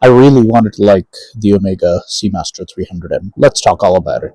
I really wanted to like the Omega Seamaster 300M. Let's talk all about it.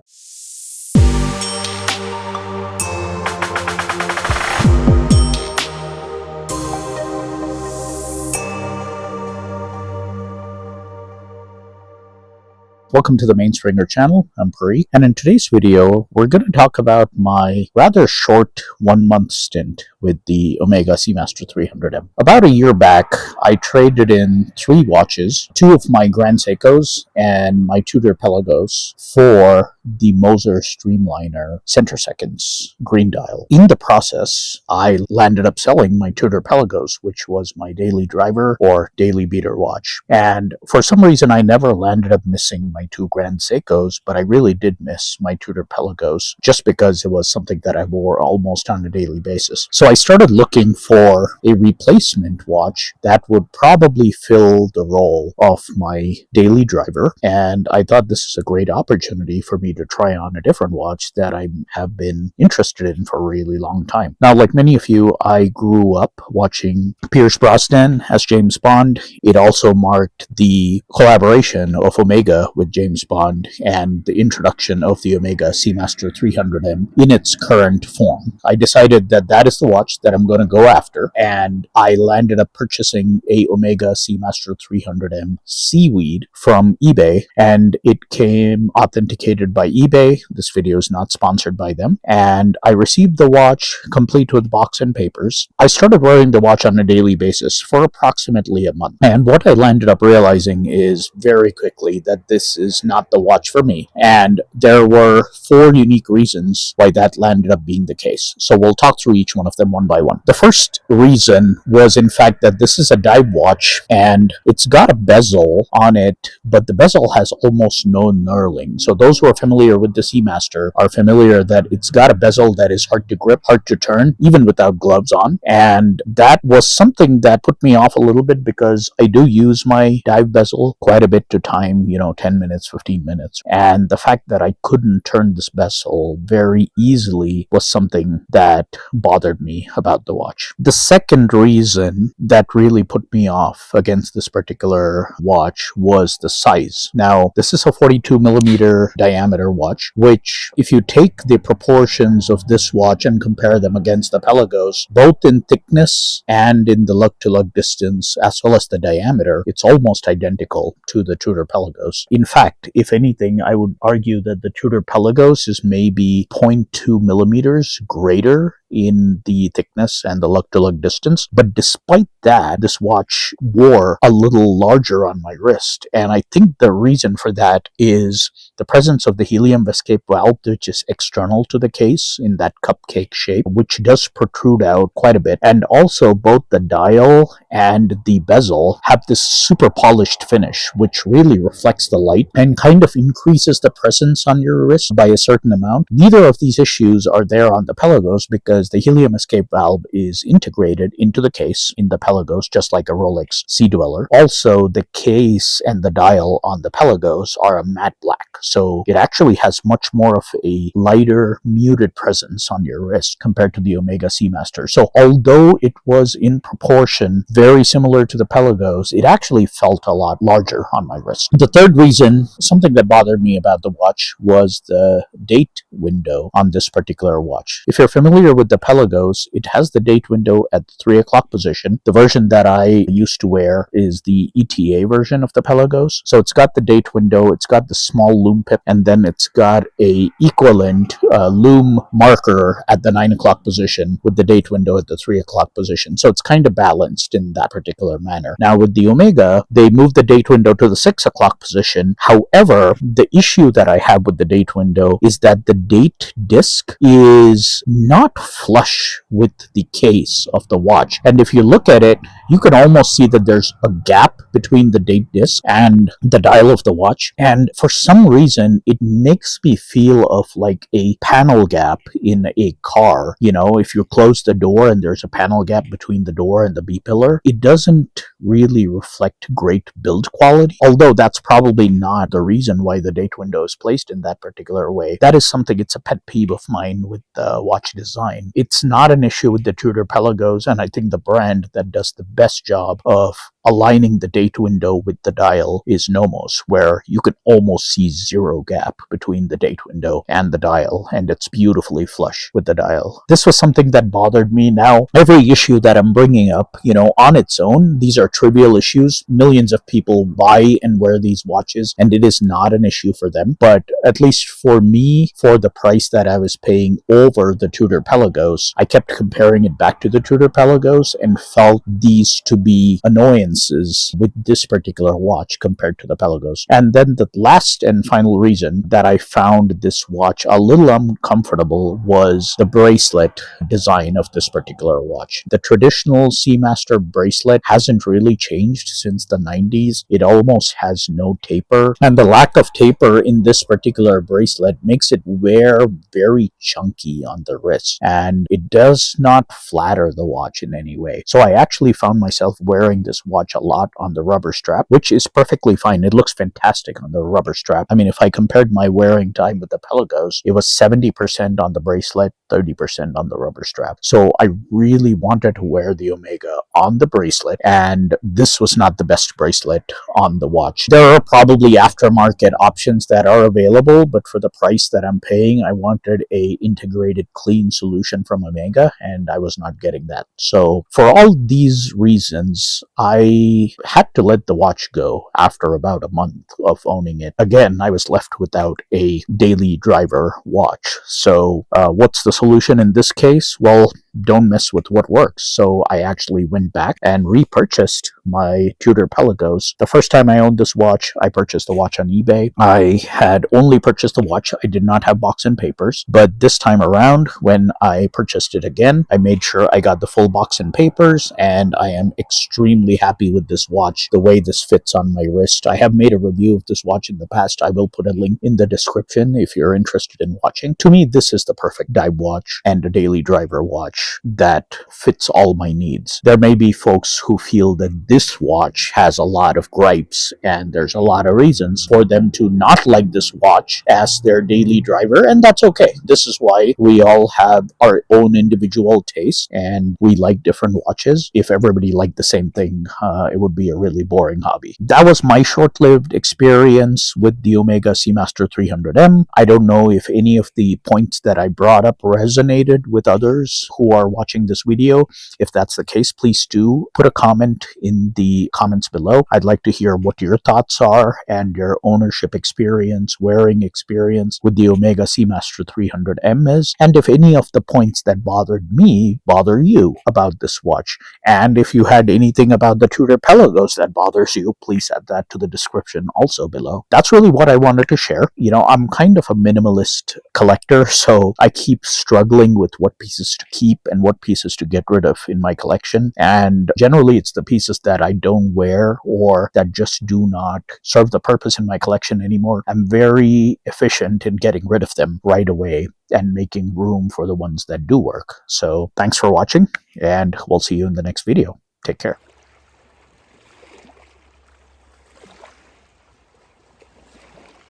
Welcome to the Main Stringer channel. I'm Puri, and in today's video, we're going to talk about my rather short 1-month stint with the Omega Seamaster 300M. About a year back, I traded in 3 watches, 2 of my Grand Seikos and my Tudor Pelagos for the Moser Streamliner Center Seconds green dial. In the process, I landed up selling my Tudor Pelagos, which was my daily driver or daily beater watch. And for some reason, I never landed up missing my 2 Grand Seikos, but I really did miss my Tudor Pelagos just because it was something that I wore almost on a daily basis. So I started looking for a replacement watch that would probably fill the role of my daily driver, and I thought this is a great opportunity for me to try on a different watch that I have been interested in for a really long time. Now, like many of you, I grew up watching Pierce Brosnan as James Bond. It also marked the collaboration of Omega with James Bond and the introduction of the Omega Seamaster 300M in its current form. I decided that that is the watch that I'm going to go after, and I landed up purchasing a Omega Seamaster 300M Seaweed from eBay, and it came authenticated by eBay. This video is not sponsored by them, and I received the watch complete with box and papers. I started wearing the watch on a daily basis for approximately a month, and what I landed up realizing is very quickly that this is not the watch for me, and there were 4 unique reasons why that landed up being the case. So we'll talk through each one of them one by one. The first reason was in fact that this is a dive watch, and it's got a bezel on it, but the bezel has almost no knurling. So those who are familiar with the Seamaster are familiar that it's got a bezel that is hard to grip, hard to turn, even without gloves on, and that was something that put me off a little bit because I do use my dive bezel quite a bit to time, 10 minutes, 15 minutes. And the fact that I couldn't turn this bezel very easily was something that bothered me about the watch. The second reason that really put me off against this particular watch was the size. Now, this is a 42 millimeter diameter watch, which if you take the proportions of this watch and compare them against the Pelagos, both in thickness and in the lug-to-lug distance, as well as the diameter, it's almost identical to the Tudor Pelagos. In fact, if anything, I would argue that the Tudor Pelagos is maybe 0.2 millimeters greater in the thickness and the lug-to-lug distance. But despite that, this watch wore a little larger on my wrist. And I think the reason for that is the presence of the helium escape valve, which is external to the case in that cupcake shape, which does protrude out quite a bit. And also both the dial and the bezel have this super polished finish, which really reflects the light and kind of increases the presence on your wrist by a certain amount. Neither of these issues are there on the Pelagos because the helium escape valve is integrated into the case in the Pelagos, just like a Rolex Sea Dweller. Also, the case and the dial on the Pelagos are a matte black, so it actually has much more of a lighter, muted presence on your wrist compared to the Omega Seamaster. So although it was in proportion very similar to the Pelagos, it actually felt a lot larger on my wrist. The third reason, something that bothered me about the watch, was the date window on this particular watch. If you're familiar with the Pelagos, it has the date window at the 3 o'clock position. The version that I used to wear is the ETA version of the Pelagos. So it's got the date window, it's got the small lume pip, and then it's got a equivalent lume marker at the 9 o'clock position with the date window at the 3 o'clock position. So it's kind of balanced in that particular manner. Now with the Omega, they moved the date window to the 6 o'clock position. However, the issue that I have with the date window is that the date disc is not flush with the case of the watch. And if you look at it, you can almost see that there's a gap between the date disc and the dial of the watch. And for some reason, it makes me feel of like a panel gap in a car. If you close the door and there's a panel gap between the door and the B-pillar, it doesn't really reflect great build quality. Although that's probably not the reason why the date window is placed in that particular way. That is something, it's a pet peeve of mine with the watch design. It's not an issue with the Tudor Pelagos, and I think the brand that does the best job of aligning the date window with the dial is Nomos, where you can almost see zero gap between the date window and the dial, and it's beautifully flush with the dial. This was something that bothered me. Now, every issue that I'm bringing up, on its own, these are trivial issues. Millions of people buy and wear these watches, and it is not an issue for them. But at least for me, for the price that I was paying over the Tudor Pelagos, I kept comparing it back to the Tudor Pelagos and felt these to be annoyances with this particular watch compared to the Pelagos. And then the last and final reason that I found this watch a little uncomfortable was the bracelet design of this particular watch. The traditional Seamaster bracelet hasn't really changed since the 90s. It almost has no taper, and the lack of taper in this particular bracelet makes it wear very chunky on the wrist, and it does not flatter the watch in any way. So I actually found myself wearing this watch a lot on the rubber strap, which is perfectly fine. It looks fantastic on the rubber strap. I mean, if I compared my wearing time with the Pelagos, it was 70% on the bracelet, 30% on the rubber strap. So I really wanted to wear the Omega on the bracelet, and this was not the best bracelet on the watch. There are probably aftermarket options that are available, but for the price that I'm paying, I wanted a integrated clean solution from Omega, and I was not getting that. So for all these reasons, I had to let the watch go after about a month of owning it. Again, I was left without a daily driver watch. So what's the solution in this case? Well, don't mess with what works. So I actually went back and repurchased my Tudor Pelagos. The first time I owned this watch, I purchased the watch on eBay. I had only purchased the watch. I did not have box and papers. But this time around, when I purchased it again, I made sure I got the full box and papers, and I am extremely happy with this watch, the way this fits on my wrist. I have made a review of this watch in the past. I will put a link in the description if you're interested in watching. To me, this is the perfect dive watch and a daily driver watch that fits all my needs. There may be folks who feel that this watch has a lot of gripes, and there's a lot of reasons for them to not like this watch as their daily driver, and that's okay. This is why we all have our own individual taste, and we like different watches. If everybody liked the same thing, it would be a really boring hobby. That was my short-lived experience with the Omega Seamaster 300M. I don't know if any of the points that I brought up resonated with others who are watching this video. If that's the case, please do put a comment in the comments below. I'd like to hear what your thoughts are and your ownership experience, wearing experience with the Omega Seamaster 300M is, and if any of the points that bothered me bother you about this watch. And if you had anything about the Tudor Pelagos that bothers you, please add that to the description also below. That's really what I wanted to share. I'm kind of a minimalist collector, so I keep struggling with what pieces to keep and what pieces to get rid of in my collection. And generally, it's the pieces that I don't wear or that just do not serve the purpose in my collection anymore. I'm very efficient in getting rid of them right away and making room for the ones that do work. So thanks for watching, and we'll see you in the next video. Take care.